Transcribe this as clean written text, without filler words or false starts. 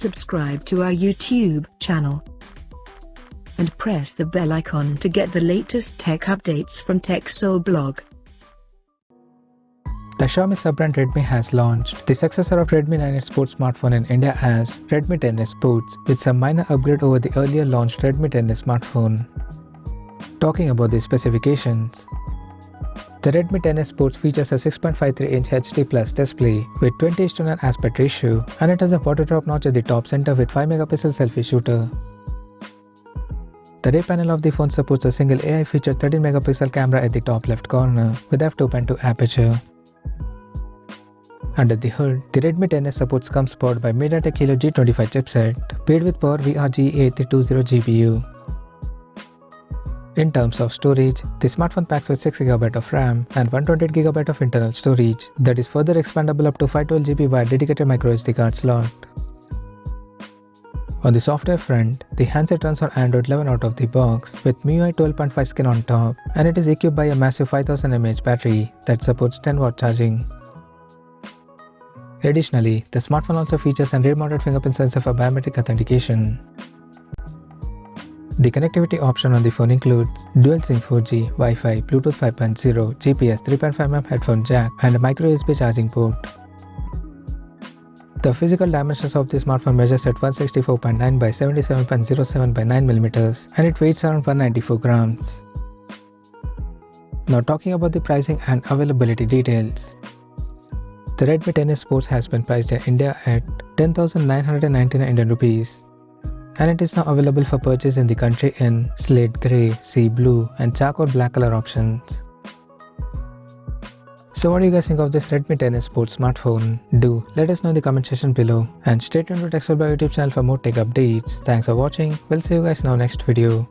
subscribe to our YouTube channel and press the bell icon to get the latest tech updates from TechSole Blog. The Xiaomi sub-brand Redmi has launched the successor of Redmi 10A sports smartphone in India as Redmi 10A Sports, with some minor upgrade over the earlier launched Redmi 10A smartphone. Talking about the specifications, the Redmi 10A Sports features a 6.53-inch HD Plus display with 20:9 aspect ratio, and it has a water drop notch at the top center with 5-megapixel selfie shooter. The rear panel of the phone supports a single AI-featured 13-megapixel camera at the top left corner with f2.2 aperture. Under the hood, the Redmi 10A supports comes powered by MediaTek Helio G25 chipset, paired with Power VRG8320 GPU. In terms of storage, the smartphone packs with 6GB of RAM and 128GB of internal storage that is further expandable up to 512GB via dedicated microSD card slot. On the software front, the handset runs on Android 11 out of the box with MIUI 12.5 skin on top, and it is equipped by a massive 5000 mAh battery that supports 10W charging. Additionally, the smartphone also features a rear-mounted fingerprint sensor for biometric authentication. The connectivity option on the phone includes dual SIM 4G, Wi-Fi, Bluetooth 5.0, GPS 3.5mm headphone jack, and a micro-USB charging port. The physical dimensions of the smartphone measures at 164.9 by 77.07 by 9mm, and it weighs around 194 grams. Now talking about the pricing and availability details. The Redmi 10A Sports has been priced in India at 10,999 Indian rupees, and it is now available for purchase in the country in slate grey, sea blue, and charcoal black color options. So what do you guys think of this Redmi 10A Sports smartphone? Do let us know in the comment section below, and stay tuned to TechSole Blog YouTube channel for more tech updates. Thanks for watching. We'll see you guys in our next video.